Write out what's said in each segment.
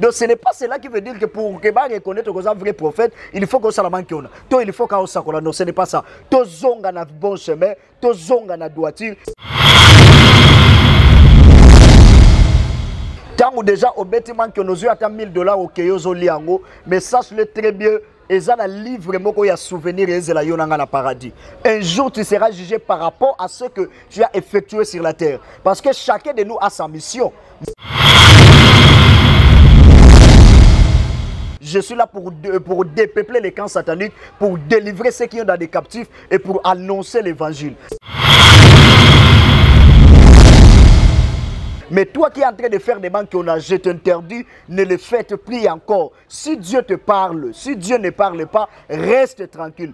Donc ce n'est pas cela qui veut dire que pour que bah reconnaître que un vrai prophète, il faut que ça la manque on a. Toi il faut qu'on s'accorde. Non, ce n'est pas ça. To zonga na bon chemin, to zonga na droiture. Tant ou déjà au bâtiment que nos yeux attendent $1000 au Keyozo Liango, mais sache-le très bien. Et ça, le livre, il y a souvenir et la yonanga na paradis. Un jour, tu seras jugé par rapport à ce que tu as effectué sur la terre. Parce que chacun de nous a sa mission. Je suis là pour dépeupler les camps sataniques, pour délivrer ceux qui sont dans des captifs et pour annoncer l'évangile. Mais toi qui es en train de faire des banques qu'on a, je t'interdis, ne le faites plus encore. Si Dieu te parle, si Dieu ne parle pas, reste tranquille.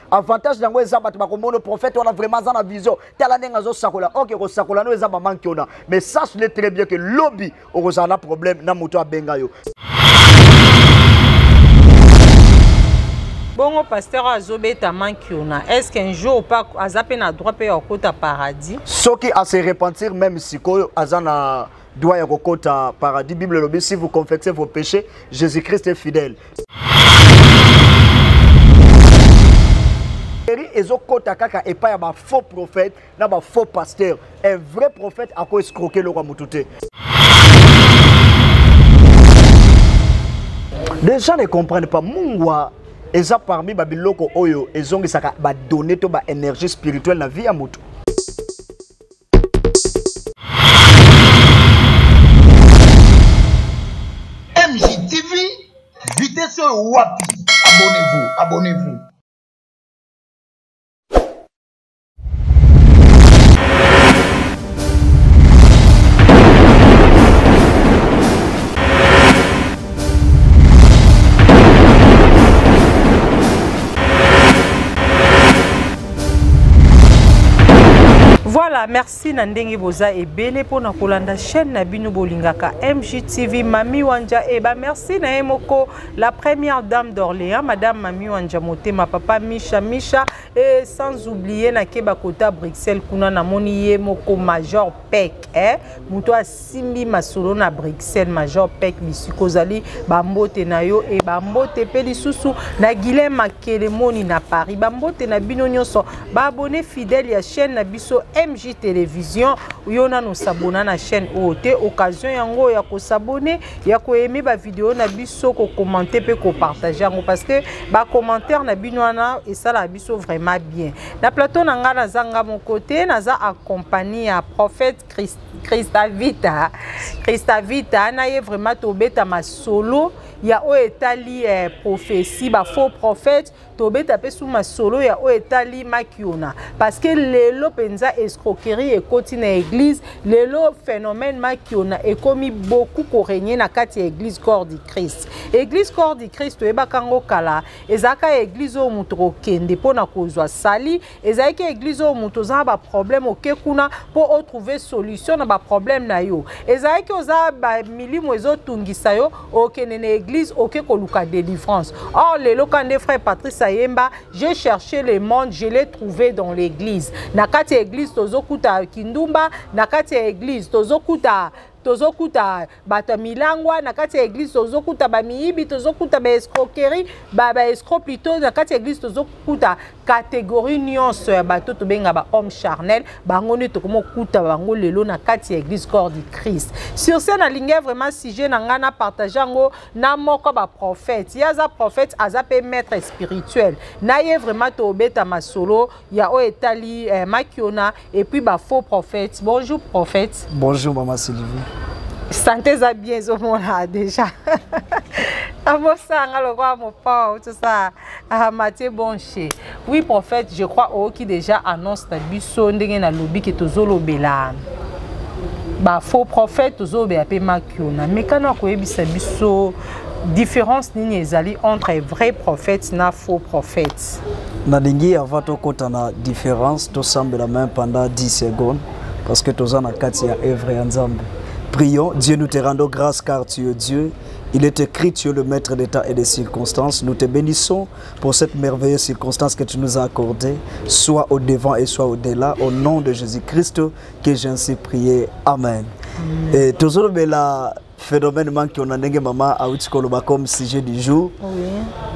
Avantage dans les abattements, le prophète, on a vraiment dans la vision. Ok, sakola no ezaba manki on a. Mais sache-le très bien que lobby, on a un problème na moto a bengayo. Bon, pasteur Azobeta Mankiona, est-ce qu'un jour pas Azapé na droit payer au côté paradis? Ce qui a se repentir même si Azana doit y au côté paradis, Bible lobby, si vous confessez vos péchés, Jésus-Christ est fidèle. Et au côté kaka et pas un faux prophète, n'a pas faux pasteur. Un vrai prophète a quoi escroquer le roi Moutoute. Les gens ne comprennent pas. Mungwa. Et ça parmi Babiloko Oyo, ils ont donné toute l'énergie spirituelle dans la vie à Moutou. MJTV, vitesse Wapi. Abonnez-vous, abonnez-vous. Voilà, merci Nandenge Boza et Bele pour na kolanda chaîne na binu bolingaka MJTV Mami Wanja et merci na Emoko, la première dame d'Orléans, madame Mami Wanja Motema, papa Misha et sans oublier na Keba Kota Bruxelles kuna na moni Emoko Major Pek muto Simbi Masolo na Bruxelles Major Pek bisikozali bambote na yo et bambote pe lisusu na Guilhem Makele moni na Paris bambote na bino nyonso ba abonné fidèle ya chaîne na biso MJ Télévision yona no s'abonner na chaîne OT occasion yango ya ko s'abonner ya ko aimer ba vidéo na biso ko commenter pe ko partager yango parce que ba commentaire na binwana et ça la biso vraiment bien na plateau na nga na zanga mon côté naza accompagné à prophète Christa Vita na ye vraiment tobeta ma solo ya o etali prophétie ba faux prophète tobeta pe sous ma solo ya o etali makiona parce que lelo penza escroquerie et continue église lelo phénomène makiona et commis beaucoup ko régner na kati église corps du Christ to eba kango kala ezaka église o muto kende pona kozwa sali ezaka église o muto za ba problème oke kuna pour trouver solution na ba problème na yo ezaka oza ba milimo ezotungisa yo okene na église oke koluka délivrance. Or lelo kande frère Patrice Ayemba, j'ai cherché le monde, je l'ai trouvé dans l'église. Nakati église tozokuta kindumba, nakati église tozokuta bata milangwa nakati église tozokuta ba miibi tozokuta ba escroquerie ba escroc plutôt nakati église tozokuta catégorie nyonso ya bato to benga ba homme charnel bango ne to komo kuta bango lelo nakati église corps du Christ. Sur ce na linga vraiment sujet na ngana partager ngo na moko ba prophète yaza prophète azape maître spirituel na ye vraiment to beta masolo ya o etali makiona et puis ba faux prophète. Bonjour prophète. Bonjour maman Sylvie. Santé za bien au monde déjà. Amosanga le roi mon père tout ça Mathieu Bonché. Oui prophète, je crois qui déjà annonce ta biso ndenge na lobi ke tozolo bela. Ba faux prophète tozo be apé makiona. Mais kana ko yebisa biso différence nini ezali entre vrai prophète na faux prophète. Na lingi avant to kota na différence to semble la même pendant 10 secondes parce que tozana kati ya œuvre ya Nzambe. Prions, Dieu nous te rende grâce car tu es Dieu. Il est écrit, tu es le maître des temps et des circonstances. Nous te bénissons pour cette merveilleuse circonstance que tu nous as accordée, soit au devant et soit au-delà, au nom de Jésus-Christ, que j'ai ainsi prié. Amen. Et toujours la phénomène qui on a négé maman a comme sujet du jour.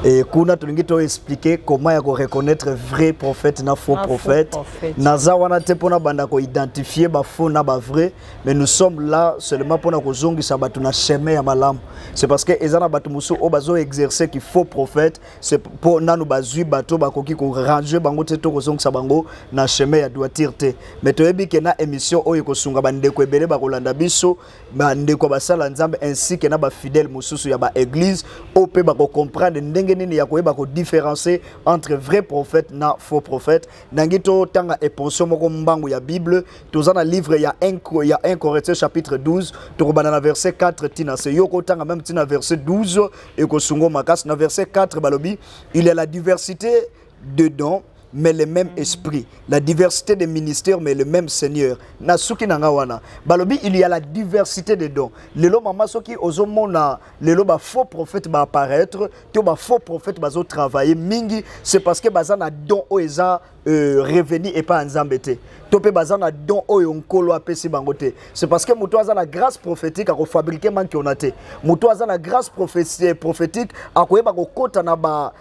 Et qu'on a expliqué comment reconnaître vrai prophète na faux prophète. Naza wana te pona banda ko identifier ba faux na ba vrai, mais nous sommes là seulement pour na ko zongi sabatu na chemin ya malam. C'est parce que ezana batu musu o bazo exercer qui faux prophète, c'est pour na nous bazui bato ba koki ko ranger bango te to ko zongi sabango na chemin ya droiture te. Mais to yebi ke na émission o ko sunga bande ko ebele ba kolanda biso, bande ko basala nzambe ainsi que na ba fidèle mususu ya ba église o pe ba ko comprendre ndenge nini ya koyeba ko différencier entre vrai prophète na faux prophète. Nangito tanga eponso moko mbangu ya Bible, tozana livre ya 1 Corinthiens chapitre 12, tokobana na verset 4 tina se yoko tanga même tina verset 12 et ko sungo makas na verset 4 balobi, il y a la diversité de dons mais le même esprit, la diversité des ministères mais le même Seigneur. Nasuki nangawana. Balobi, il y a la diversité des dons. Lelo mama soki ozomona lelo ba faux prophète ba apparaître, to ba faux prophète bazo travailler mingi, c'est parce que bazana don oeza revenu et pas nzambete. Topé bazana don oyonkolo apesi bangote. C'est parce que muto azana grâce prophétique à fabriquer man kionate. Muto azana grâce prophétique à koyeba ko kota na ba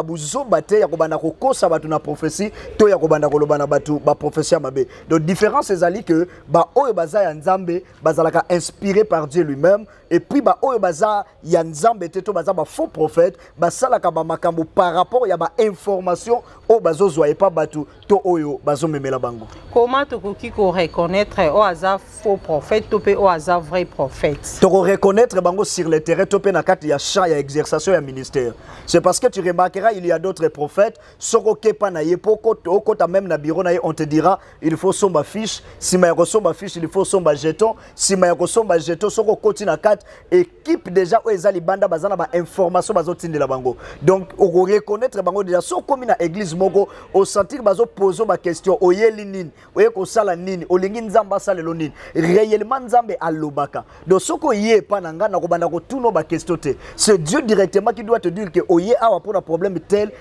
buzo bate ya kobana ko kosa batu na prophétie to ya kobana ko lobana batu ba prophétie mabe. Donc différence ezali que ba oyo baza ya nzambe bazalaka inspiré par Dieu lui-même, et puis ba oyo baza ya nzambe te to baza ba faux prophète basalaka ba makambo par rapport ya ba information o bazo zoye pas batu to oyo bazo memela bango. Comment tu ko reconnaître au hasard faux prophète to pe au hasard vrai prophète? Tu reconnaître bango sur le terrain to pe na kati ya champ ya exercice ya ministère. C'est parce que tu remarqueras il y a d'autres prophètes soko kepa na yepoko to kota même na bureau na on te dira il faut somba fiche, si ma somba fiche il faut somba jeton, si ma somba jeton soko koti na kat équipe déjà o ezali banda bazana ba information bazo tindela bango. Donc on reconnaître bango déjà so comme na église moko au sentir bazo poser ba question oyeli nini oye ko sala nini olingi nzamba sala lo nini réellement nzambe alobaka. Donc soko yé pa nanga na ko banda ko tuno ba question te, c'est Dieu directement qui doit te dire que oye awa pour un problème tel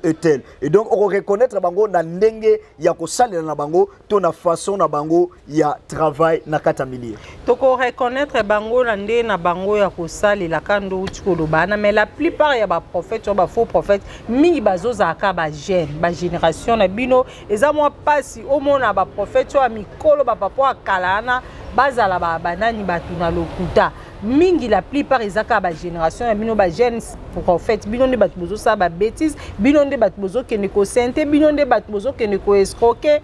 et tel. Et donc on reconnaître bango na ndenge ya ko sala na bango to na façon na bango ya travail na kata milier. To ko reconnaître bango na ndé na bango ya ko sala la kando utiko lobana, mais la plupart ya ba prophètes ba faux prophètes mingi bazoza ka ba jeune ba génération na bino eza moi pasi au mona ba prophète wa mikolo ba papa akalana bazala ba banani batuna lokuta mingi la plupart ezaka ba génération na bino ba jeune prophète bino nde batu bozo sa ba bêtise bino nde batu bozo kene ko sente bino nde batu bozo kene ko escroquer.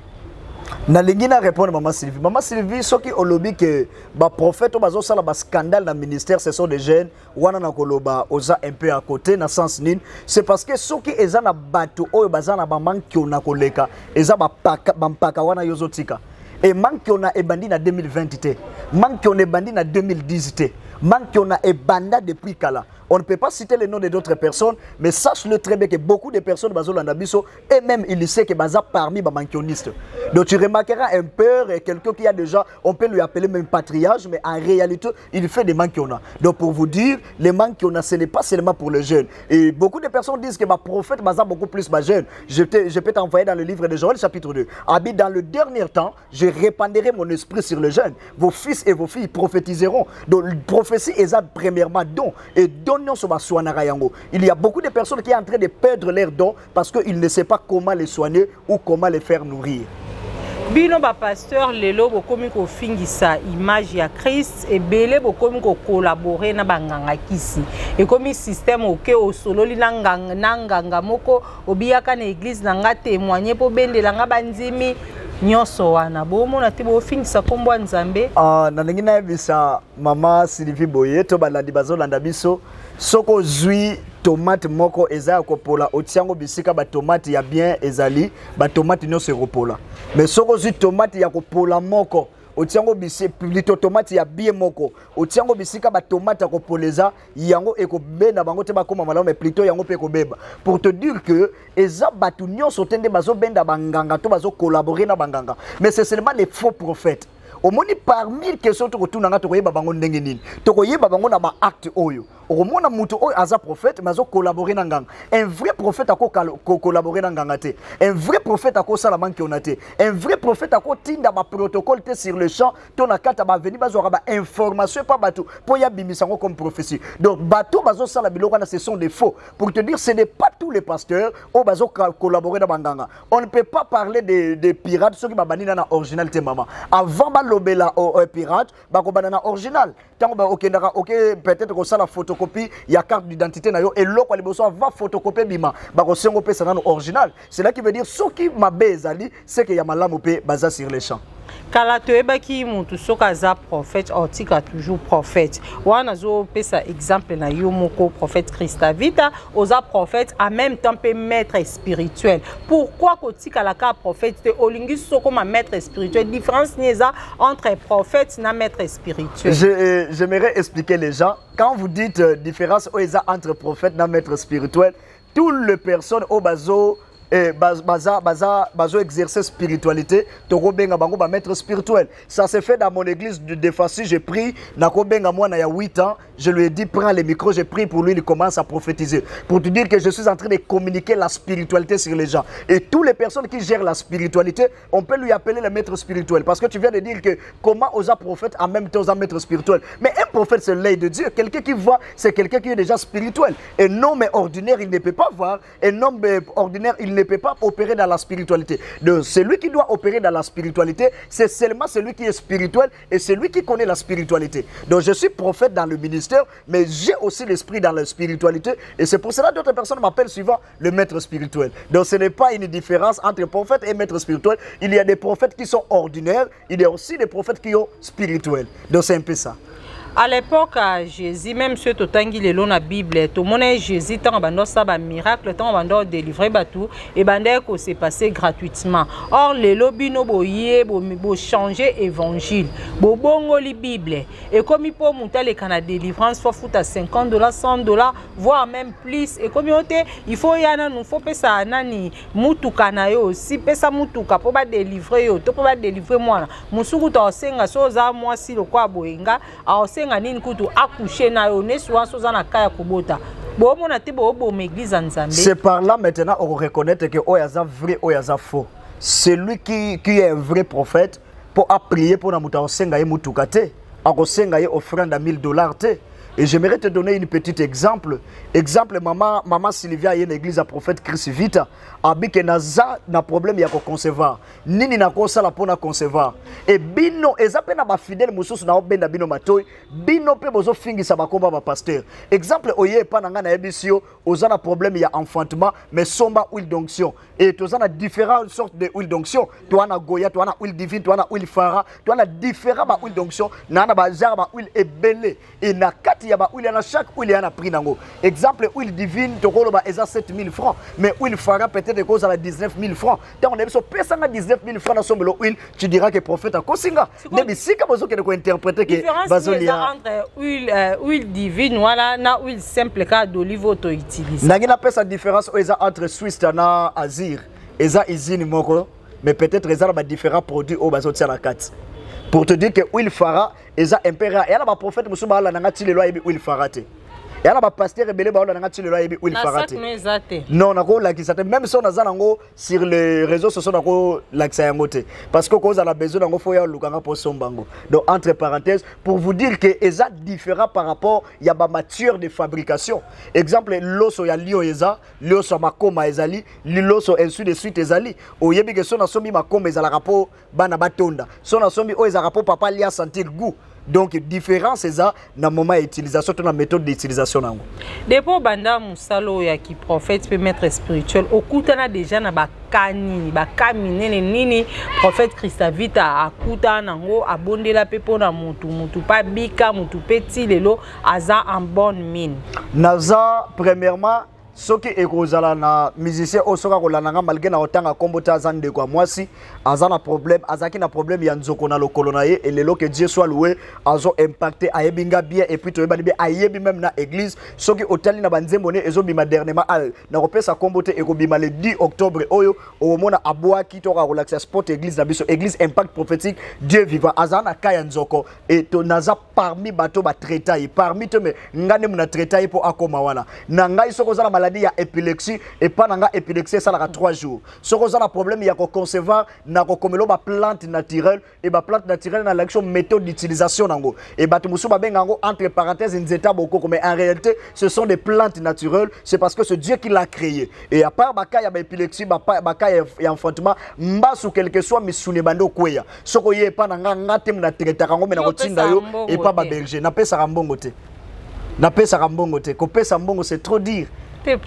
Na lingina répondre maman Sylvie. Maman Sylvie, ce qui olobi que ba prophète bazo sala ba scandale dans le ministère, ce sont des jeunes wana na koloba oza un peu à côté na sens nin. C'est parce que ceux qui eza na bato oyo bazana ba manki na koleka, eza ba mpaka wana yozotika. Et manki na ebandi na 2020 te. Manki on ebandi na 2010 te. Manki na ebanda depuis kala. On ne peut pas citer les noms d'autres personnes, mais sache-le très bien que beaucoup de personnes bazolanda biso et même il sait que baza parmi les mankionistes. Donc tu remarqueras un peur et quelqu'un qui a déjà, on peut lui appeler même patriarche, mais en réalité il fait des mankiona. Donc pour vous dire, les mankiona ce n'est pas seulement pour les jeunes. Et beaucoup de personnes disent que ma prophète baza beaucoup plus ma jeune. Je peux t'envoyer dans le livre de Joël chapitre 2. Habite dans le dernier temps, je répandrai mon esprit sur les jeunes. Vos fils et vos filles prophétiseront. Donc prophétie est premièrement don et don. Il y a beaucoup de personnes qui sont en train de perdre leurs dons parce qu'ils ne savent pas comment les soigner ou comment les faire nourrir. Bino ba pasteur lelo bokomi ko fingisa image ya Christ et belé bokomi ko collaborer na banganga kisi et comme système oké o sololi nanganga moko obiyaka na église nanga témoigner po bendela nga banzimi nyoso wana bomona te bo fingisa kombo nzambe. Na ngina yebisa mama Sylvie Boye to balandi bazolanda biso soko zui tomate moko eza ko pola otiango bisika ba tomate ya bien ezali ba tomate nyonso ropola, mais soko zui tomate ya ko pola moko otiango bisi plutôt tomate ya bien moko otiango bisika ba tomate ko poleza yango ekobenda bango te bakoma malamu, mais plutôt yango pe ko beba pour te dire que eza batu nyonso tende bazo benda banganga to bazo collaborer na banganga, mais c'est seulement les faux prophètes au moni parmi questions to retourna to yeba bango ndenge nini to yeba bango na ba acte oyo au mona muto oyo aza prophète mais azo collaborer na nganga un vrai prophète ako collaborer na nganga te un vrai prophète ako sala manki onate un vrai prophète ako tinda ba protocole te sur le champ to na kata ba venir bazo ba information pas bateau pour ya bimisango comme prophétie donc bateau bazo sala biloko na ce sont des faux pour te dire ce n'est pas tous les pasteurs au bazo collaborer na banganga on ne peut pas parler des pirates ceux qui babani na originalité maman avant ba lobela pirate ba ko banana original tant ba OK peut-être ko sala photocopie ya carte d'identité na yo et loko les besoin va photocopier bima ba ko sengo pe sana original c'est là qui veut dire ceux qui mabezali c'est que ya malamu pe baza sur les champs. Kala toyebaki mutu soka aza prophète otika toujours prophète wana zo pesa exemple na yo moko prophète Christa Vita oza prophète en même temps pe maître spirituel pourquoi kotika la ka prophète te olingi soko ma maître spirituel différence nieza entre prophète na maître spirituel. J'aimerais expliquer les gens quand vous dites différence entre prophète na maître spirituel toutes les personnes au bazo bazo exercer spiritualité to benga bango ba maître spirituel ça se fait dans mon église de Fassi j'ai pris na ko benga moi na ya 8 ans je lui ai dit prends le micro j'ai pris pour lui il commence à prophétiser pour te dire que je suis en train de communiquer la spiritualité sur les gens et toutes les personnes qui gèrent la spiritualité on peut lui appeler le maître spirituel parce que tu viens de dire que comment osa prophète en même temps osa maître spirituel mais un prophète c'est l'œil de Dieu quelqu'un qui voit c'est quelqu'un qui est déjà spirituel un homme ordinaire il ne peut pas voir un homme ordinaire il ne peut pas opérer dans la spiritualité. Donc celui qui doit opérer dans la spiritualité, c'est seulement celui qui est spirituel et celui qui connaît la spiritualité. Donc je suis prophète dans le ministère, mais j'ai aussi l'esprit dans la spiritualité et c'est pour cela que d'autres personnes m'appellent souvent le maître spirituel. Donc ce n'est pas une différence entre prophète et maître spirituel. Il y a des prophètes qui sont ordinaires, il y a aussi des prophètes qui sont spirituels. Donc c'est un peu ça. À l'époque, Jésus, même ceux qui ont lu la Bible, tout le monde Jésus, tant que ça un miracle, tant que délivrer bateau, et que c'est passé gratuitement. Or, les lobbies no boyer, bo changer évangile, bo bongo li Bible. Et comme il peut monter les canaux de délivrance, faut foutre à $50, $100, voire même plus. Et comme il faut y aller, nous faut pesa anani mutu kanayo aussi, pesa mutu ka pour délivrer yo, to pour délivrer moi. Musuku to senga soza moi si le quoi boinga, a c'est par là maintenant on reconnaît que Oyaza vrai Oyaza faux. Celui qui est un vrai prophète pour prier pour la muta osenga ye mutukate, akosenga ye offrande à $1000 te. Et j'aimerais te donner un petit exemple. Exemple, maman Sylvia est une église à prophète Christ Vita. Abike naza na problème ya ko concevoir. Nini na ko sala pona concevoir. Et bino ezape na ba fidèle mususu na obenda bino matoy. Bino pe bozo fingisa bakomba ba pasteur. Exemple oye pa nanga na ebisio ozana problème ya enfantement mais somba huile d'onction. Et tozana différentes sortes de huile d'onction. Toi na goya, toi na huile divine, toi na huile phara, toi na différents ba huile d'onction. Na na ba jar ba huile ebele. Et na kati ya ba huile na chaque huile ya na prix nango. Exemple huile divine tokolo ba eza 7000 francs. Mais huile phara peut-être de cause à la 19 000 francs. Tant on a besoin de 19 000 francs dans son melo huile, tu diras que prophète a kosinga. Mais si comme vous avez interprété que bazolia entre huile divine voilà na huile simple ka d'olive auto utilisé. N'a pas sa différence entre Suisse na Azir. Eza usine moko mais peut-être ils ont différents produits au bazo de la carte. Pour te dire que huile phara eza impéra et là ba prophète musuba la nanga tile loi huile phara te. Et là, le pasteur rebelle ba na ngati le loi il farate. Non, na ko la ki sate même si on a zanango sur les réseaux sociaux na ko la ki yango te parce que cause à la besoin nango faut ya lukanga pour sombango. Donc entre parenthèses pour vous dire que eza différent par rapport ya ba matière de fabrication. Exemple loso ya lio eza, loso makoma ezali, loso ainsi de suite ezali. Oyebi que sona somi makoma ezala rapport bana batonda. Sona somi o eza rapport papa lia sentir goût. Donc différence c'est ça dans moment d'utilisation dans la méthode d'utilisation nango. Depuis banda musalo ya ki prophète peut mettre spirituel okutana déjà na bakani bakamine nini prophète Christa Vita akuta nango abondela pepo na mutu pa bika mutu petit lelo aza en bonne mine. Naza premièrement soki ekozala na musicien o soka kolananga malgré na otanga kombota azande kwa mwasi azana problème azaki na problème ya nzoko na lokolo na ye et lelo que Dieu soit loué azo impacté ayebinga bien et puis toyeba bien ayebi même na église soki otali na banzembo ne ezo bima dernièrement na kopesa kombote ekobima le 10 octobre oyo omona abwaki to ka relaxer sport église na biso église impact prophétique Dieu vivant azana kaya nzoko et to naza parmi bato ba traiter parmi to me ngane muna traiter po akoma wana na ngai soko za maladie ya épilepsie et pas nanga épilepsie ça la 3 jours soko za problème ya ko concevoir na ko komelo ba plante naturelle et ba plante naturelle na l'action méthode d'utilisation nango et ba tumusu ba bengango entre parenthèses nzeta boko mais en réalité ce sont des plantes naturelles c'est parce que c'est Dieu qui l'a créé et à part ba ka ya ba épilepsie ba ka ya enfantement mbasu quelque soit misune bando kweya soko ye pa nanga ngate mna traiter kango me na ko tinda yo et pas ba berger na pesa rambongo te na pesa rambongo te ko pesa mbongo c'est trop dire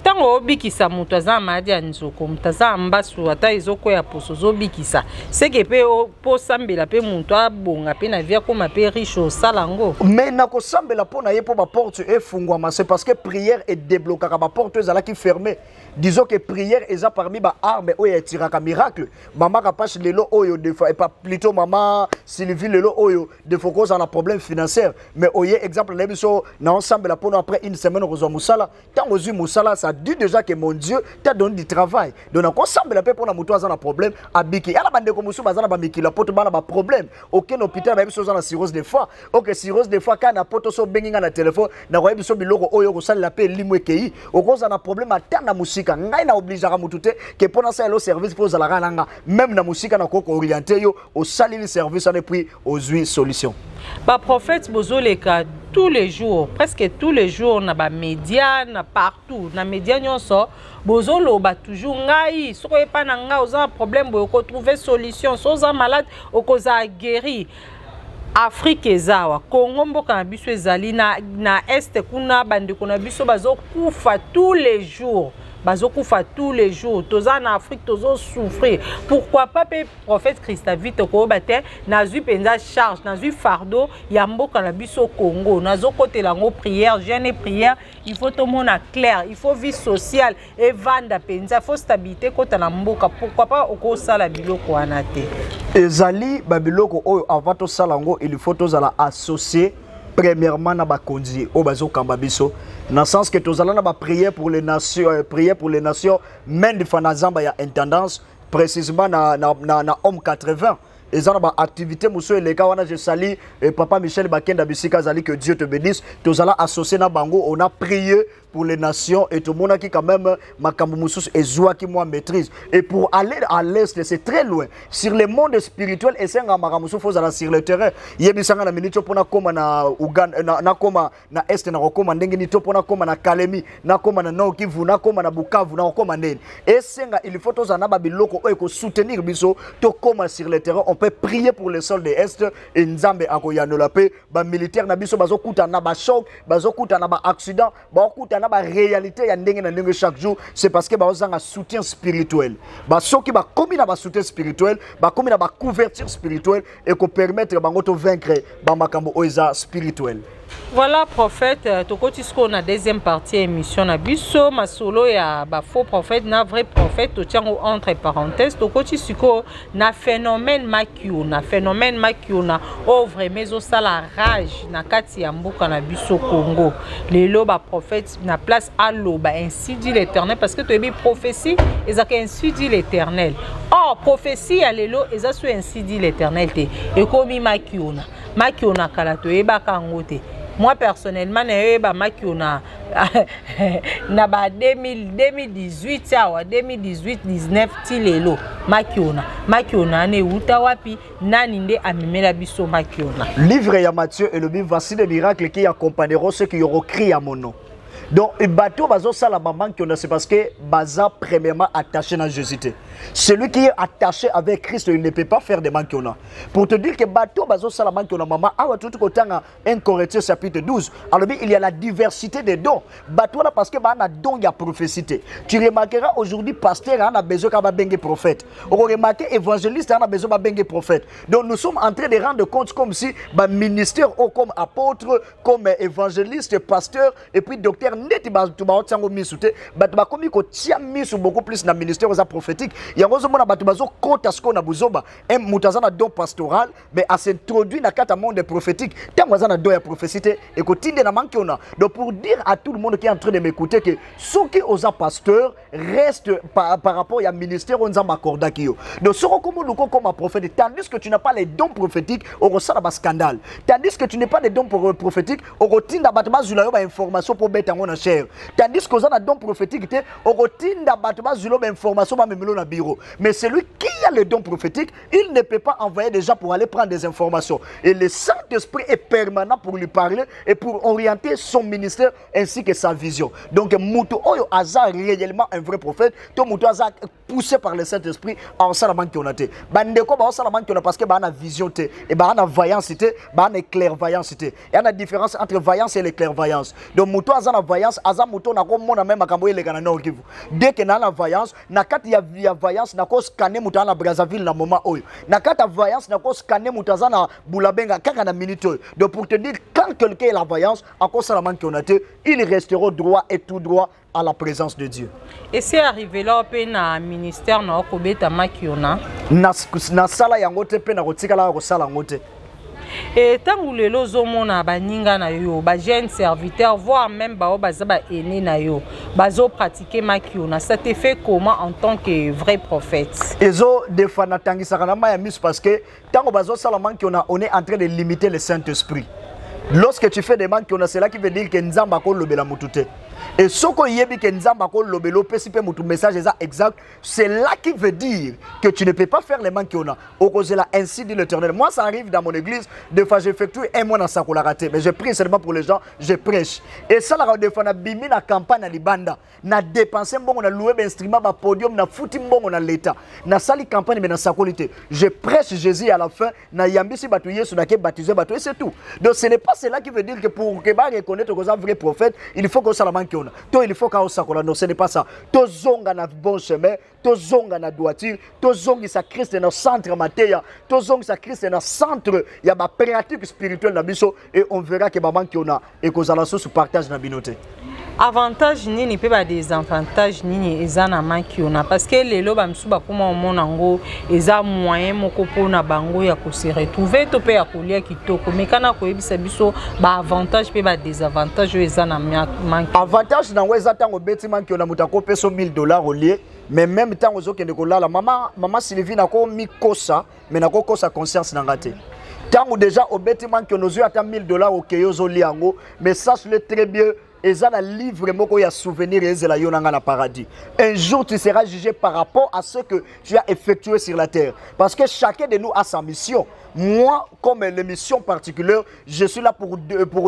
tango obikisa mutu aza maadi ya nzoko mutu aza mbasu ata ezokwea poso ozobikisa seke mpe posambela mpe mutu abonga mpe na vie akoma mpe riche osala yango mais nakosambela mpo na ye mpo baporte efungwama c'est parce que prière edeblokaka baporte ezalaki fermé disons que prière eza parmi baarme oyo etiraka miracle mama kapache lelo oyo defa et pas plutôt mama Sylvie lelo oyo defo kozala na problème financier mais oye exemple na biso na osambela mpo na après une semaine okozwa mosala ntango ozwi mosala ça dit déjà que mon Dieu t'a donné du travail donc on semble peu pour la moto azana problème abiki ala bande ko musu bazana ba mikila poto bana ba problème aucun hôpital ba biso za na cirrhose des foies OK cirrhose des foies kana poto so benginga na téléphone na ko biso biloko oyo ko sala pe limwe kei okoza na problème atana musika ngai na obligera mutute que pendant ça le service pour zala nanga même na musika na ko orienté yo au sali le service en puis aux huit solutions ba prophète bozoleka tous les jours presque tous les jours na ba médias na partout na médias nyonso bozoloba toujours ngai soko epa na nga oza problème boyo ko trouver solution soza malade okoza guéri Afrique ezawa Congo mboka na biso ezali na est kuna bandeko na biso bazokufa tous les jours bazokufa tous les jours toza na Afrique tozo souffrir pourquoi pas pe prophète Christa vite ko bate nazui penza charge nazui fardeau ya mboka na biso Congo nazo kotela ngo prière jeûne et prière il faut tout monde clair il faut vie sociale et vanda penza faut stabilité kota na mboka pourquoi pas oko sala biloko wana te ezali babiloko oyo avant to sala ngo il faut tozala associé premièrement na ba konzi o bazo kamba biso na sens que tozala na ba prière pour les nations même de fanazamba ya intendance précisément na homme 80 et ça na activité muso eleka wana je salue papa Michel Bakenda Bisika zali que Dieu te bénisse tozala associé na bango on a prié pour les nations et tout le monde qui quand même makambo mususu ezwa qui moi maîtrise et pour aller à l'est c'est très loin sur le monde spirituel et senga makamusu faut aller sur le terrain yebisanga na minute pona koma na Uganda na koma na est na koma ndenge ni to pona koma na Kalemi na koma na Nord Kivu na koma na Bukavu na koma ndeni et senga il faut tozana ba biloko oyo ko soutenir biso to koma sur le terrain on peut prier pour les soldats de est et nzambe akoyanola pe ba militaire na biso bazokuta na ba choc bazokuta na ba accident bazokuta na ba réalité ya ndenge na ndenge chaque jour c'est parce que bazanga soutien spirituel ba soki ba komi na ba soutien spirituel ba komi na ba couverture spirituelle et ko permettre bango to vaincre ba makambo oza spirituel. Voilà prophète tokotisko na deuxième partie émission na biso masolo ya ba faux prophète na vrai prophète to tiango entre parenthèses tokotisko na phénomène makiona o vraiment zo sala rage na kati ya mboka na biso Congo lelo ba prophète na place aloba ainsi dit l'Éternel parce que to ebi prophétie ezaka ainsi dit l'Éternel or prophétie ya lelo ezaso ainsi dit l'Éternel te ekomi makiona kala to ebaka ngote. Moi personnellement na makiona na ba 2018 awa 2018-19 tilelo makiona ne uta wapi nani nde amemela biso makiona livre ya Matthieu et le livre voici des miracles qui accompagneront ceux qui auront crié à mon nom. Donc, le bateau bazo sala maman qui c'est parce que baza premièrement attaché dans Jésus. Celui qui est attaché avec Christ, il ne peut pas faire des manquiona. Pour te dire que bateau bazo sala manquiona maman, awa tout côté 1 Corinthiens chapitre 12. Alors il y a la diversité des dons. Bateau là parce que ba na don ya prophétie. Tu remarqueras aujourd'hui pasteur a besoin ka ba bengue prophète. On remarquer évangéliste a besoin ba bengue prophète. Donc nous sommes en train de rendre compte comme si ba ministère ou comme apôtre, comme évangéliste, pasteur et puis docteur ministère neti bato ba otiango misu te bato ba komi ko tia misu beaucoup plus na ministère aux prophétique yango zo mona bato bazo kota sko na buzoba mutazana don pastoral mais à s'introduire na kata monde prophétique tango azana don ya prophétie et ko tinde na mankiona donc pour dire à tout le monde qui est en train de m'écouter que ceux qui aux pasteurs reste par rapport à ministère on zamba accordaki yo donc ce comme un prophète tandis que tu n'as pas les dons prophétiques au ressort d'un scandale tandis que tu n'es pas des dons prophétiques au routine d'abattement zula ba information pour bête en cher tandis que aux dons prophétiques au routine d'abattement zula ba information ba memelo na bureau mais celui qui a les dons prophétiques il ne peut pas envoyer des gens pour aller prendre des informations et le Saint-Esprit est permanent pour lui parler et pour orienter son ministère ainsi que sa vision donc muto oyo aza réellement un vrai prophète to muto aza poussé par le Saint-Esprit en salaman qui on a té bandeko ba salaman qui on a parce que ba na vision té et ba na voyance té ba na clairvoyance té il y a une différence entre voyance et les clairvoyance donc muto aza na voyance aza muto na ko mona même makambo ele kana Nord Kivu dès que na la voyance na kati ya voyance na ko scanner muto na Brazzaville na moment oyo na kati ya voyance na ko scanner muto aza na Bulabenga kaka na minute oyo donc pour te dire quand quelqu'un est la voyance encore salaman qui on a té il restera droit et tout droit à la présence de Dieu. Et c'est arrivé là au na ministère na okobeta makiona na sala yango te pe na kotikala ko sala ngote. Et tant que les lozomona baninga na yo ba jeune serviteur voire même ba baza ba aîné na yo bazo pratiquer makiona ça te fait comment en tant que vrai prophète ezo de fanatangisa sakana ma ya mis parce que tant que bazo sala makiona on est en train de limiter le Saint-Esprit. Lorsque tu fais des makiona c'est là qui veut dire que nzamba ko lobela mutute. Et ce qu'on y a dit que nzamba ko lobelo pesipe mutu message exact c'est là qui veut dire que tu ne peux pas faire les makiona au cause là ainsi dit l'Éternel. Moi ça arrive dans mon église des fois j'effectue un mois dans sa raté mais je prie seulement pour les gens je prêche et ça la des fois na bimi na campagne na libanda na dépenser mbongo na louer instrument ba podium na futi mbongo na l'état na sali campagne mais na sa qualité je prêche Jésus à la fin na yambisi batu Yesu na ke baptiser batu et c'est tout donc ce n'est pas cela qui veut dire que pour que ba reconnaître que ça vrai prophète il faut que ça la mankiona toi il faut qu'on s'accorde non ce n'est pas ça to zonga na bon chemin to zonga na droiture to zongi sa Christ na centre mateya to zongi sa Christ na centre ya ba pratique spirituelle na biso et on verra que ba mankiona et que ça la sous partage na binoté. Avantage nini pe ba désavantage nini eza na makiona parce que lelo ba msuba kuma omonango eza moyen moko pona bango ya ko se retrouver to pe ya kolia kitoko mais kana ko yebisa biso ba avantage pe ba désavantage eza na makiona avantage na weza tango beti makiona mutako peso $1000 au lieu mais même temps ozo kende ko lala mama Sylvie na ko mikosa mais na ko kosa conscience na ngate tango déjà au beti makiona ozo ata $1000 au keyozo liango mais sache-le très bien. Et ça, le livre moko ya souvenir et la yonanga na paradis. Un jour, tu seras jugé par rapport à ce que tu as effectué sur la terre. Parce que chacun de nous a sa mission. Moi, comme une mission particulière, je suis là pour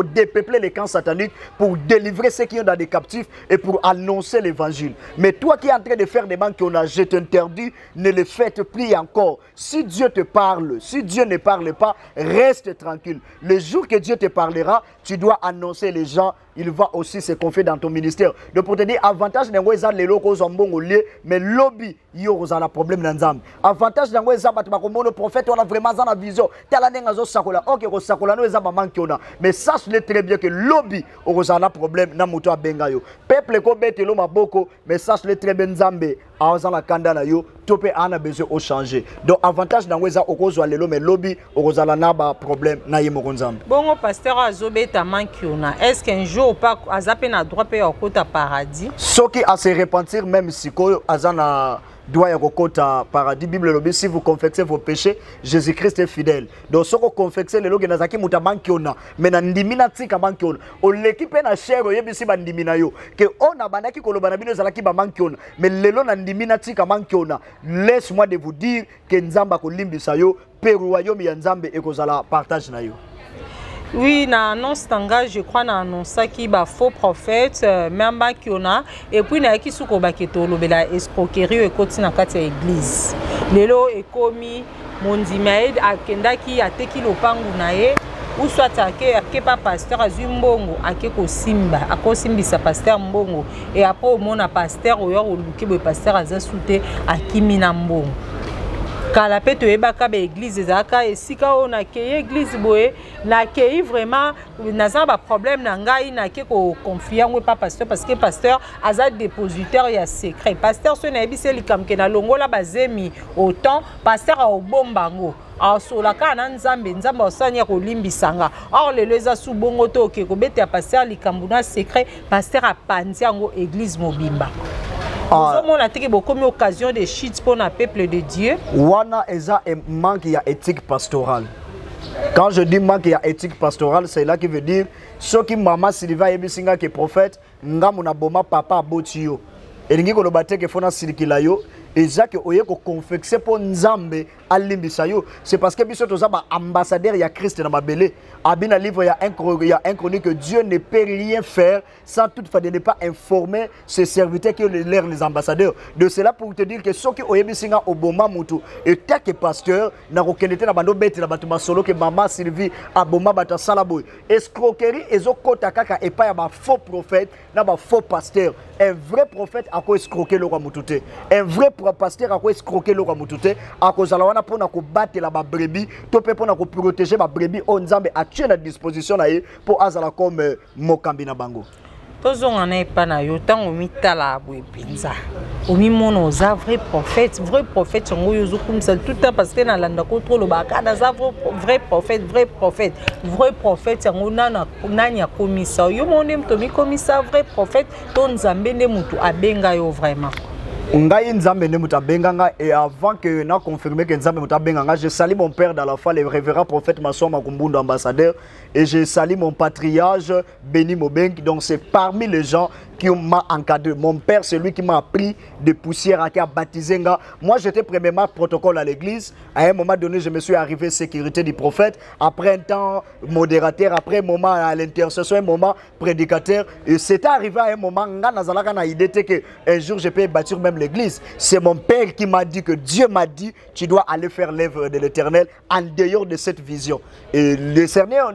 dépeupler les camps sataniques, pour délivrer ceux qui sont dans des captifs et pour annoncer l'évangile. Mais toi qui es en train de faire des banques qu'on a, je t'interdis, ne le faites plus encore. Si Dieu te parle, si Dieu ne parle pas, reste tranquille. Le jour que Dieu te parlera, tu dois annoncer les gens. Il va aussi se confier dans ton ministère. Donc pour te dire, avantage d'un les locaux au lieu, mais lobby, il y a un problème dans l'ensemble. Avantage d'un le prophète, on a vraiment la vision. Ok, mais sache-le très bien que lobby, on a un problème dans le bengayo. Peuple ko betelo maboko, mais sache-le très bien Nzambe, a la kanda na yo, topé ana besoin au changer. Donc avantage dans weza okozo alelo mais lobby, okozo la naba problème na yemo Nzambe. Bon pasteur azobeta mankiona. Est-ce qu'un jour pas azape na droit pe okota paradis? Ce qui a se repentir même si ko azana doit y avoir paradis. Bible lobby si vous confessez vos péchés, Jésus-Christ est fidèle. Donc ce que confessez le loge nazaki muta mankiona, mais na ndimina tika mankiona. O l'équipe na chero yebisi bandimina yo. Que on a banaki kolobana bino zalaki ba mankiona, mais lelo na ndimina tika mankiona. Laisse-moi de vous dire que Nzamba ko limbisa yo, pe royaume ya Nzambe e kozala partage na yo. Oui, na annonce tanga, je crois na annonce qui ba faux prophète même kiona et puis na ki suko ba ketolo bela escroquerie et koti na kati ya église. Lelo ekomi mondimaid akendaki ateki lopangu na ye ou soit ake pa pasteur azui mbongo ake ko simba akosimbisa pasteur mbongo et après au mona pasteur oyo oluki bo pasteur aza soute akimi na mbongo. kala pe toyebaka ba église ezaka esika o na ke église boye na ke vraiment naza ba problème na ngai na ke ko confier ngwe pas pasteur parce que pasteur aza dépositaire ya secret pasteur so na ebise likamke na longola bazemi autant pasteur a obombango asolaka na nzambe nzambe osanya kolimbisanga or lelo eza su bongo to ke ko bete ya pasteur likambu na secret pasteur apanzi yango église mobimba. On a beaucoup d'occasions de chutes pour le peuple de Dieu. Wana eza manque ya éthique pastorale. Quand je dis manque ya éthique pastorale, c'est là qui veut dire ce qui maman Sylvain ebisinga qui prophète, nga mona boma papa abotio. Et ngi ko lo bateke fona sirikila yo. Et ça que oye ko confexer pour nzambe alimbisa yo, c'est parce que biso toza ba ambassadeur ya Christ na mabele. Abina livre il y a un chronique que Dieu ne peut rien faire sans toutefois de ne pas informer ses serviteurs qui ont l'air les ambassadeurs. De cela pour te dire que ceux qui oye bisinga oboma mutu et tant que pasteur na rokenete na bando bete na batuma solo que maman Sylvie aboma bata salaboy. Escroquerie ezo kota kaka et pas ya ba faux prophète na ba faux pasteur. Un vrai prophète a quoi escroquer le ramutute. Un vrai pasteur a quoi escroquer le ramutute. A cause la wana pona ko battre la brebis, to pe pona ko protéger ba brebis on nzambe a tué la disposition na pour azala comme mokambi na bango. Tozo ngana epa na yo tango mitala boye penza. Omi mono za vrai prophète ngo yozo kumisa tout temps parce que na landa ko trop lo baka na za vrai prophète ngo nana nani ya komisa yo monde mtomi komisa vrai prophète ton nzambe ne mutu abenga yo vraiment. Ngai nzambe ne mutu abenga nga et avant que na confirmer que nzambe mutu abenga nga je salue mon père dans la foi le révérend prophète Massoa Makumbundo ambassadeur et je salue mon patriarche Béni Mobenki donc c'est parmi les gens qui m'a encadré. Mon père, c'est lui qui m'a appris de poussière, qui a baptisé. Moi, j'étais premièrement protocole à l'église. À un moment donné, je me suis arrivé sécurité du prophète. Après un temps, modérateur. Après un moment à l'intercession, un moment prédicateur. Et c'était arrivé à un moment, que un jour, je peux bâtir même l'église. C'est mon père qui m'a dit que Dieu m'a dit, tu dois aller faire l'œuvre de l'Éternel en dehors de cette vision. Et le Seigneur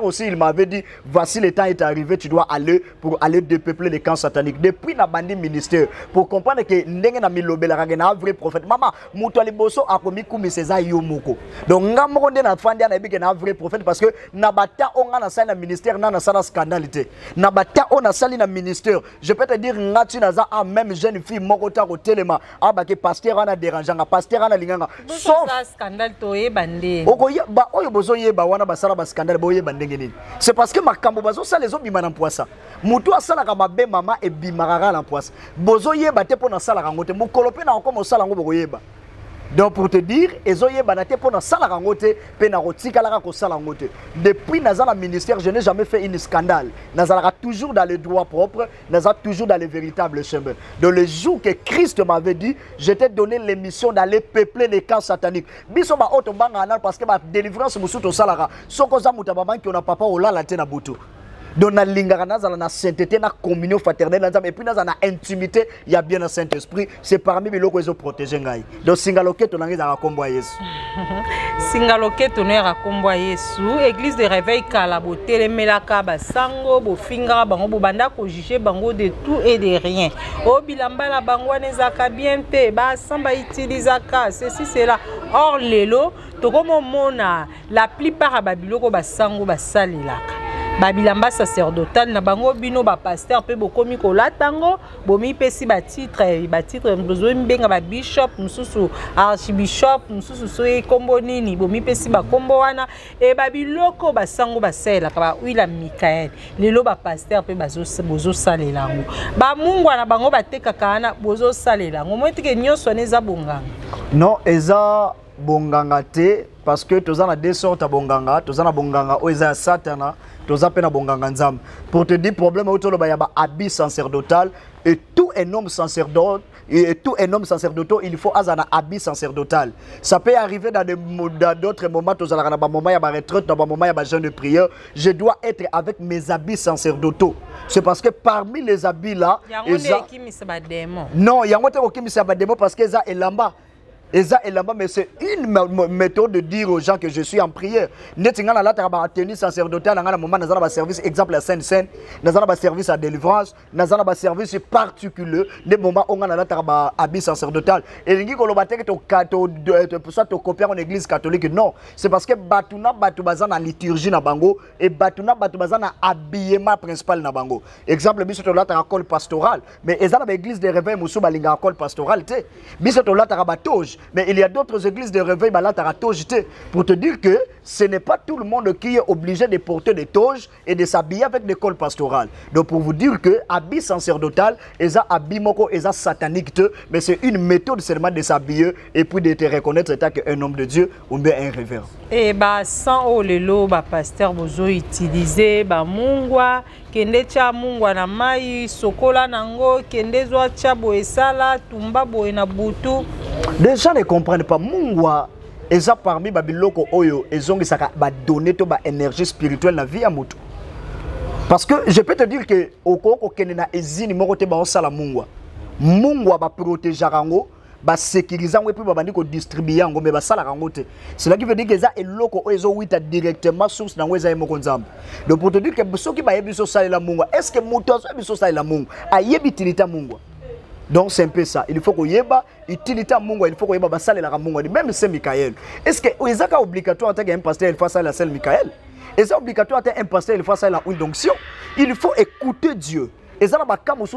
aussi, il m'avait dit, voici le temps est arrivé, tu dois aller pour aller dépeupler les satanique depuis na bandi ministère pour comprendre que ndenge na milobela ragena vrai prophète mama muto aliboso akomi kumi seza yomoko donc nga moko nde na fandi na ebike na vrai prophète parce que na bata onga na sala ministère na sala scandalité na bata on a sali na ministère je peux te dire ngati na za même jeune fille moko ta ko telema abake pasteur ana dérangeanga pasteur ana linganga sauf scandale to yebande okoye ba oyo bozo yeba wana basala ba scandale boye bandenge nini c'est parce que makambo bazo sala les obima na poisa muto asala ka mabe mama et bimarara l'empoisse. Bozo yeba te pona sala rangote. Mukolope na encore sala ngo boko yeba. Donc pour te dire, ezo yeba na te pona sala rangote, pe na rotika la ko sala rangote. Depuis nazala ministère, je n'ai jamais fait une scandale. Nazala toujours dans les droits propres, nazala toujours dans les véritables chemins. Donc le jour que Christ m'avait dit, je t'ai donné l'émission d'aller peupler les camps sataniques. Biso ba auto banga anal parce que ma délivrance musuto salara. Soko za mutabama ki on a papa ola la te na butu. Donc, na lingara dans la sainteté, na communion fraternelle, et puis dans la intimité, il y a bien un Saint-Esprit. C'est parmi les locaux qui sont protégés. Donc, Singaloke, tu n'as pas combat Yesu. Singaloke, tu n'as pas combat Yesu. Église de réveil, Kalabote, les Melaka, Basango, Bofinga, Bango, Bobanda, ko juger Bango de tout et de rien. O Bilamba, la Bango, Nezaka, bien te, Basamba, Itilizaka, ceci, cela. Or, Lelo, tu comme mona, la plupart à Babiloko, Basango, Basalilaka. Babilamba sacerdotal na bango bino ba pasteur pe bokomi ko latango bomi pesi ba titre besoin mbenga ba bishop mususu archbishop mususu soye kombo nini bomi pesi ba kombo wana e babiloko basango basela ka ba uila Mikael lelo ba pasteur pe bozo salela ngo ba mungu na bango bateka kana bozo salela ngo moitike nyonso neza bonganga non eza bonganga te parce que tozana deux sortes à bonganga tozana bonganga o eza satana toza pena bonganga nzam pour te dire problème autour ba yaba habit sacerdotal et tout un homme sacerdote et tout un homme sacerdotal il faut azana habit sacerdotal ça peut arriver dans d'autres moments tozala na ba moment ya ba retraite dans ba moment ya ba jeûne de prière je dois être avec mes habits sacerdotaux c'est parce que parmi les habits là non yango te ko kimisa ba démon parce que ça elamba Et ça, mais c'est une méthode de dire aux gens que je suis en prière. Netingana la taba tenue sacerdotal dans un moment dans un service exemple à Sainte-Seine, dans un service à délivrance, dans un service particulier, des moments où on a la taba habit sacerdotal. Et l'ingi kolobate que to soit to copier en église catholique non, c'est parce que batuna batubaza na liturgie na bango et batuna batubaza na habillement principal na bango. Exemple biso to la taba col pastoral, mais ezana ba église de réveil musu balinga col pastoral té. Biso to la taba toge. Mais il y a d'autres églises de réveil pour te dire que ce n'est pas tout le monde qui est obligé de porter des toges et de s'habiller avec des cols pastorales. Donc pour vous dire que habit sacerdotal, et ça habit moko, et ça satanique, mais c'est une méthode seulement de s'habiller et puis de te reconnaître en tant qu'un homme de Dieu ou bien un révérend. Et bah sans olelo, bah pasteur bozo utiliser bah mungwa kende cha mungwa na mai sokola nango kende zwa cha boesala tumba boena butu. Les gens ne comprennent pas. Mungwa, et ça parmi Babiloko Oyo, ils ont donné toute l'énergie spirituelle dans la vie à Moutou. Parce que je peux te dire que au Koko Kenena Ezini Morote Baosala Mungwa. Mungwa va protéger Rango, va sécuriser et puis va distribuer Rango, mais va sala Rango. Cela qui veut dire que ça est loko Oyo Wita directement source dans Weza Mokonzam. Donc pour te dire que ceux qui va yebi so sala la Mungwa, est-ce que Moutou a yebi so sala la Mungwa? A yebi tilita Mungwa. Donc c'est un peu ça. Il faut qu'on y ait utilité à Mungo, il faut qu'on y ait basale la Mungo. Même c'est Michael. Est-ce que c'est obligatoire en tant qu'un pasteur il faut ça la selle Michael? Est-ce obligatoire en tant qu'un pasteur il faut ça la huile d'onction? Il faut écouter Dieu. Et ça n'a pas comme si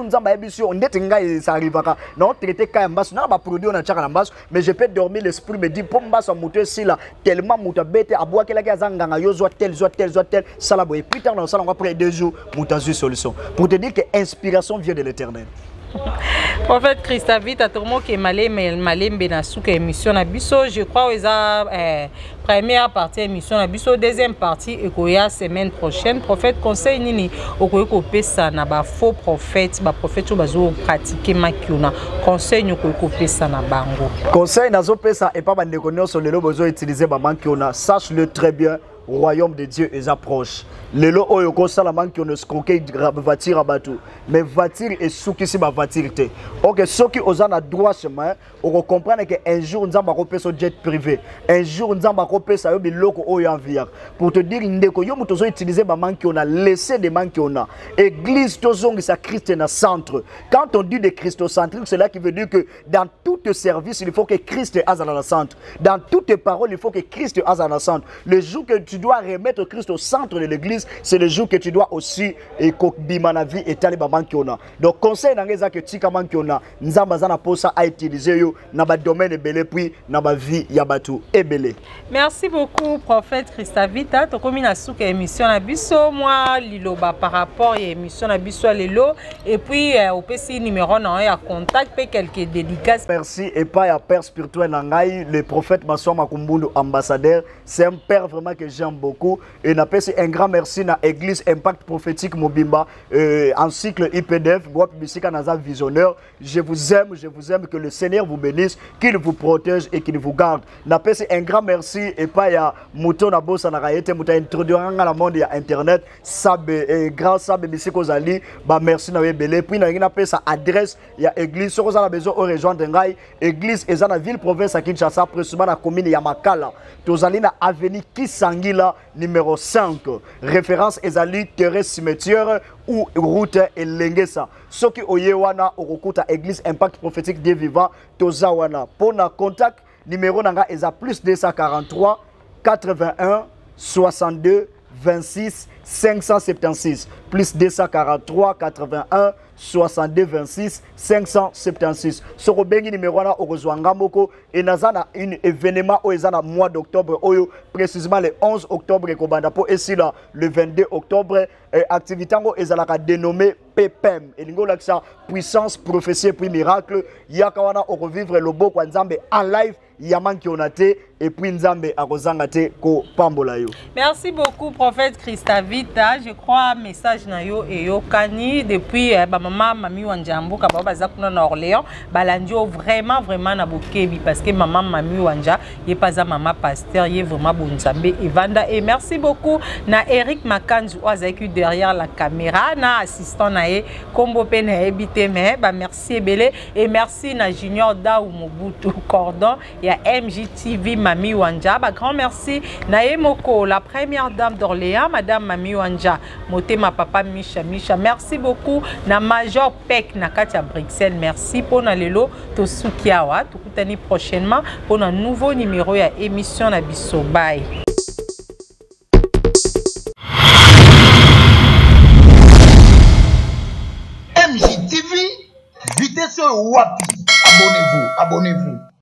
on était ça arrive à non traiter quand même basse, non pas produit on a tchaka basse, mais je peux dormir l'esprit me dit pour basse moteur si là tellement muta bête à boire qu'elle a zanga yo soit tel ça la boy plus tard dans ça on va après 2 jours muta solution pour te dire que inspiration vient de l'Éternel. Prophète Christavit a tourné que malé benasuka émission na biso je crois que première partie émission na biso deuxième partie ekoya semaine prochaine prophète conseil nini okoyi kopesa na ba faux prophètes ba prophètes bazo pratiquer makiona conseil okoyi kopesa na bango conseil nazo pesa et pas bande connaissance lelo bezo utiliser ba makiona sache-le très bien. Royaume de Dieu est approche. Le lo oyo ko salaman qui on escroquer voiture à bateau. Mais voiture est sous qui si ma voiture té. OK, ceux qui osana droit chemin, on comprend que un jour nous avons repé son jet privé. Un jour nous avons repé ça yo biloko oyo envia. Pour te dire ndeko yo mutozo utiliser ba man qui on a laissé des man qui on a. Église tozongi sa Christ na centre. Quand on dit de christocentrique, c'est là qui veut dire que dans tout service, il faut que Christ est dans le centre. Dans toutes tes paroles, il faut que Christ est dans le centre. Le jour que tu dois remettre Christ au centre de l'église, c'est le jour que tu dois aussi bimana vie et tali baman kiona. Donc conseil dans que tika man kiona, nzamba zana posa a utiliser yo na ba domaine belé puis na ba vie ya batu et belé. Merci beaucoup prophète Christavita to komi na souka émission na biso moi liloba par rapport à émission na biso lelo et puis au PC numéro na ya contact pe quelques dédicaces. Merci et pas ya père spirituel nangai le prophète Maswa Makumbundu ambassadeur, c'est un père vraiment que j'aime beaucoup et n'a pas un grand merci na église Impact prophétique Mobimba en cycle IPDF boîte musica naza visionnaire. Je vous aime que le Seigneur vous bénisse, qu'il vous protège et qu'il vous garde. N'a pas un grand merci et pas ya mouton na bossa na raete mouta introduire dans le monde ya internet sabe grand sabe bisiko zali ba merci na belé puis na pas sa adresse ya église sur za la besoin au rejoindre ngai église eza na ville province à Kinshasa précisément na commune ya Makala tozali na avenue Kisangila numéro 5 référence ezali terrain cimetière ou route et Lengesa soki oyewana okuta église Impact prophétique Dieu vivant tozawana pour na contact numéro nanga eza plus 243 81 62 26 576 plus 243 81 62 26 576. Ce bengi numéro là orozwanga moko et nazana un événement au ezana mois d'octobre oyo précisément le 11 octobre ekobanda po ici là le 22 octobre activité ngo ezalaka dénommé PPM et lingo laksa puissance prophétie puis miracle yakawana orevivre le beau kwa nzambe en live yamanki onate et puis nzambe akozanga te ko pambola yo. Merci beaucoup prophète Christavit. Rita, je crois message na yo et yo kani depuis maman Mami Wanjambo kaba bazakuna na Orléans balandio vraiment na bokebi parce que maman Mami Wanja yé pas à maman pasteur yé vraiment bonzambe Evanda et merci beaucoup na Eric Makanzu azaki derrière la caméra na assistant na e kombo pe na ebité mais ba merci ebele et merci na Junior Daou Mobutu Cordon ya MJTV Mami Wanja ba grand merci na Emoko la première dame d'Orléans madame Mami Wanja motema papa Micha merci beaucoup na Major Peck na Katia Bruxelles merci pour na lelo to sukiawa to kutani prochainement pour un nouveau numéro ya émission na biso bye. MJTV, vitesse wapi. Abonnez-vous.